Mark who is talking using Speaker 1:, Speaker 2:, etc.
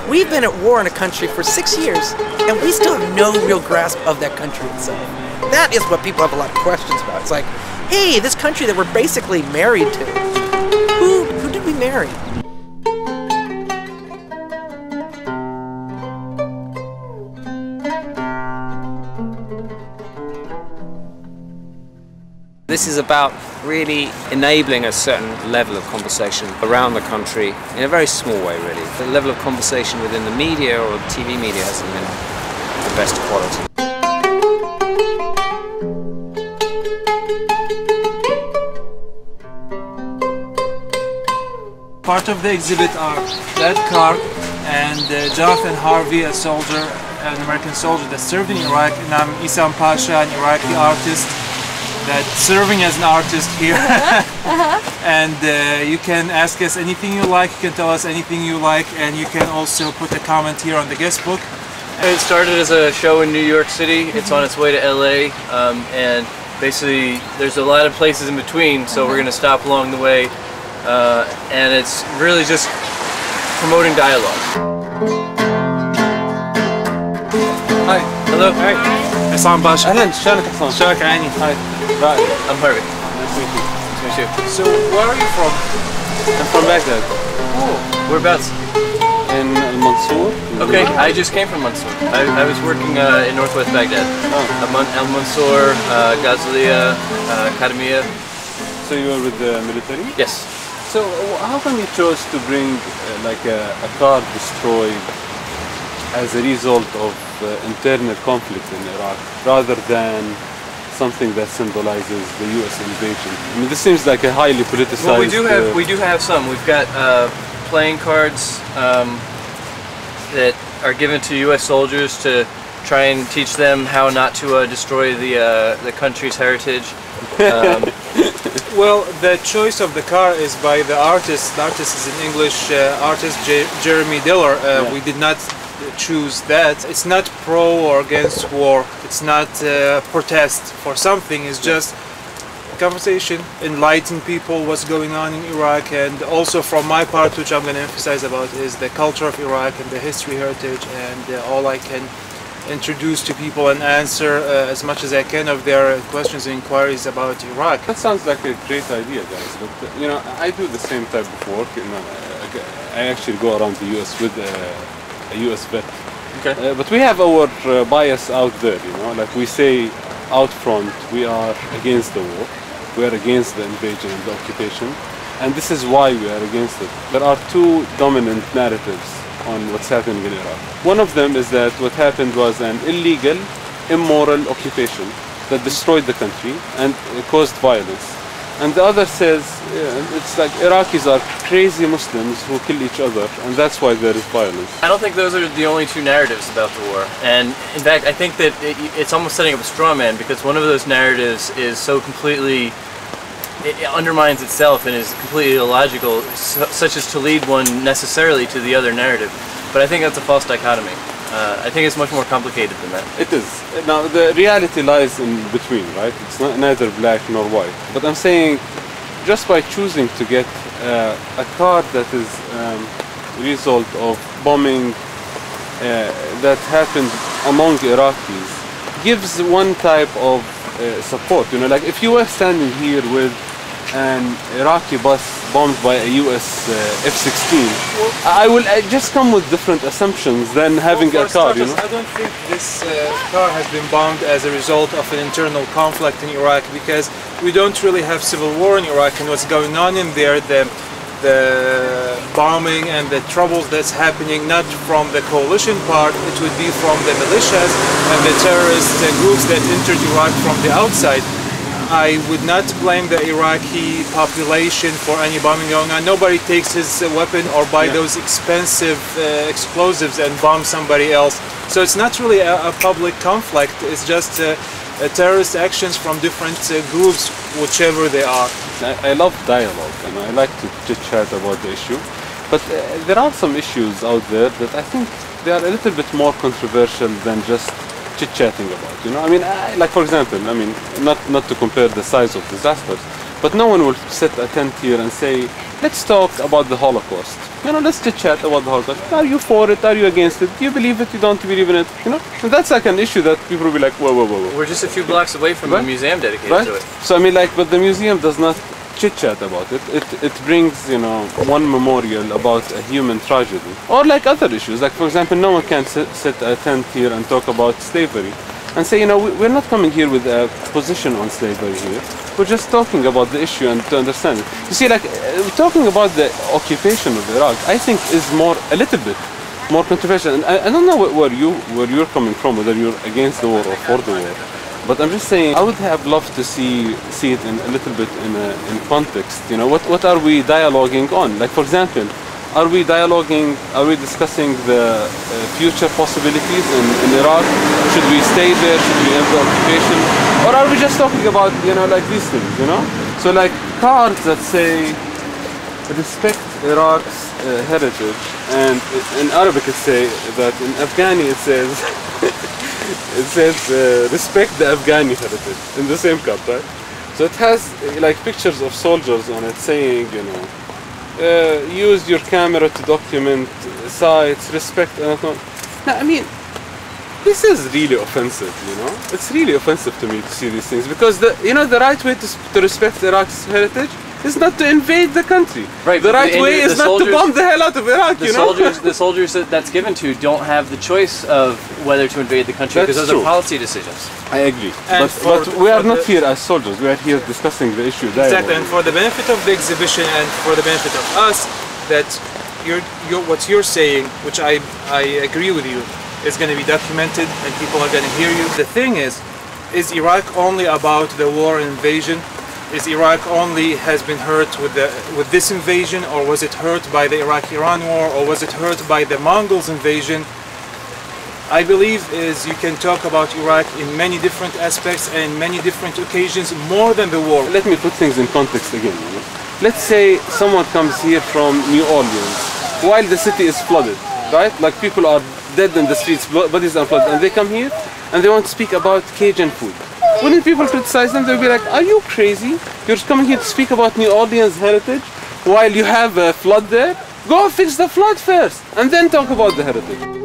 Speaker 1: We've been at war in a country for 6 years, and we still have no real grasp of that country itself. That is what people have a lot of questions about. It's like, hey, this country that we're basically married to, who did we marry?
Speaker 2: This is about really enabling a certain level of conversation around the country in a very small way, really. The level of conversation within the media or the TV media hasn't been the best quality.
Speaker 3: Part of the exhibit are that car and Jonathan Harvey, a soldier, an American soldier that served in Iraq, and I'm Isam Pasha, an Iraqi artist that's serving as an artist here. And you can ask us anything you like, you can tell us anything you like, and you can also put a comment here on the guest book.
Speaker 4: It started as a show in New York City. It's on its way to LA, and basically there's a lot of places in between, so we're going to stop along the way, and it's really just promoting dialogue.
Speaker 3: Hi.
Speaker 4: Hello.
Speaker 3: Hi. Isam Pasha.
Speaker 5: أهلا شلونك حسام؟
Speaker 3: شلونك عيني؟
Speaker 5: Hi. Right.
Speaker 4: I'm Harvey.
Speaker 5: Nice to meet you.
Speaker 4: Nice to meet you.
Speaker 3: So where are you from?
Speaker 5: I'm from Baghdad.
Speaker 3: Oh.
Speaker 4: Whereabouts?
Speaker 5: In Al-Mansour.
Speaker 4: Okay, I just came from Mansour. I was working in northwest Baghdad.
Speaker 5: Oh.
Speaker 4: Al-Mansour, Ghazaliya, Kadamiyya.
Speaker 5: So you were with the military?
Speaker 4: Yes.
Speaker 5: So how come you chose to bring like a car destroyed as a result of internal conflict in Iraq, rather than something that symbolizes the U.S. invasion? I mean, this seems like a highly politicized.
Speaker 4: Well, we do have some. We've got playing cards that are given to U.S. soldiers to try and teach them how not to destroy the country's heritage.
Speaker 3: Well, the choice of the car is by the artist. The artist is an English artist, Jeremy Diller. We did not choose that. It's not pro or against war. It's not protest for something. It's just conversation, enlighten people what's going on in Iraq, and also from my part, which I'm going to emphasize about, is the culture of Iraq and the history, heritage, and all I can introduce to people and answer as much as I can of their questions and inquiries about Iraq.
Speaker 5: That sounds like a great idea, guys. But you know, I do the same type of work. You know, I actually go around the U.S. with a U.S. vet.
Speaker 4: Okay.
Speaker 5: But we have our bias out there. You know, like we say out front, we are against the war. We are against the invasion and the occupation, and this is why we are against it. There are two dominant narratives on what's happening in Iraq. One of them is that what happened was an illegal, immoral occupation that destroyed the country and caused violence. And the other says it's like Iraqis are crazy Muslims who kill each other, and that's why there is violence.
Speaker 4: I don't think those are the only two narratives about the war. And in fact, I think that it's almost setting up a straw man, because one of those narratives is so completely, it undermines itself and is completely illogical, such as to lead one necessarily to the other narrative. But I think that's a false dichotomy. I think it's much more complicated than that.
Speaker 5: It is. Now, the reality lies in between, right? It's not neither black nor white. But I'm saying, just by choosing to get a car that is a result of bombing that happened among Iraqis, gives one type of support. You know, like if you were standing here with an Iraqi bus bombed by a US F-16, I will just come with different assumptions than having a car, you know?
Speaker 3: I don't think this car has been bombed as a result of an internal conflict in Iraq, because we don't really have civil war in Iraq, and what's going on in there, the bombing and the troubles that's happening, not from the coalition part, it would be from the militias and the terrorist groups that entered Iraq from the outside. I would not blame the Iraqi population for any bombing going on. Nobody takes his weapon or buy those expensive explosives and bomb somebody else. So it's not really a public conflict. It's just terrorist actions from different groups, whichever they are.
Speaker 5: I love dialogue, and I like to chit-chat about the issue. But there are some issues out there that I think they are a little bit more controversial than just chit-chatting about, you know. I mean, like for example, I mean, not to compare the size of disasters, but no one will set a tent here and say, let's talk about the Holocaust. let's chit chat about the Holocaust. Are you for it? Are you against it? Do you believe it? You don't believe in it? And that's like an issue that people will be like, whoa, whoa, whoa, whoa.
Speaker 4: We're just a few blocks away from a museum dedicated to it.
Speaker 5: So I mean, like, but the museum does not chit-chat about it. It brings, one memorial about a human tragedy. Or like other issues, like for example, no one can sit a tent here and talk about slavery and say, we're not coming here with a position on slavery here. We're just talking about the issue and to understand it. You see, like, talking about the occupation of Iraq, I think is a little bit more controversial. And I don't know where you're coming from, whether you're against the war or for the war. But I'm just saying, I would have loved to see it in a little bit in context. What are we dialoguing on? Like, for example, are we discussing the future possibilities in Iraq? Should we stay there? Should we end the occupation? Or are we just talking about, like these things, So like cards that say, respect Iraq's heritage, and in Arabic it says that, in Afghani it says, respect the Afghani heritage, in the same card, right? So it has like pictures of soldiers on it saying, use your camera to document sites, respect. Now, I mean, this is really offensive, It's really offensive to me to see these things, because the right way to respect Iraq's heritage is not to invade the country.
Speaker 4: Right.
Speaker 5: The right way is not to bomb the hell out of Iraq,
Speaker 4: The soldiers that's given to don't have the choice of whether to invade the country, because those are policy decisions.
Speaker 5: I agree. But we are not here as soldiers. We are here discussing the issue.
Speaker 3: Exactly. And for the benefit of the exhibition and for the benefit of us, that what you're saying, which I agree with you, is going to be documented and people are going to hear you. The thing is Iraq only about the war and invasion? Is Iraq only has been hurt with this invasion, or was it hurt by the Iraq-Iran war, or was it hurt by the Mongols invasion? I believe you can talk about Iraq in many different aspects and many different occasions, more than the war.
Speaker 5: Let me put things in context again. Let's say someone comes here from New Orleans while the city is flooded, right? Like people are dead in the streets, bodies are flooded, and they come here and they want to speak about Cajun food. Wouldn't people criticize them? They'll be like, are you crazy? You're coming here to speak about New Orleans heritage while you have a flood there? Go fix the flood first and then talk about the heritage.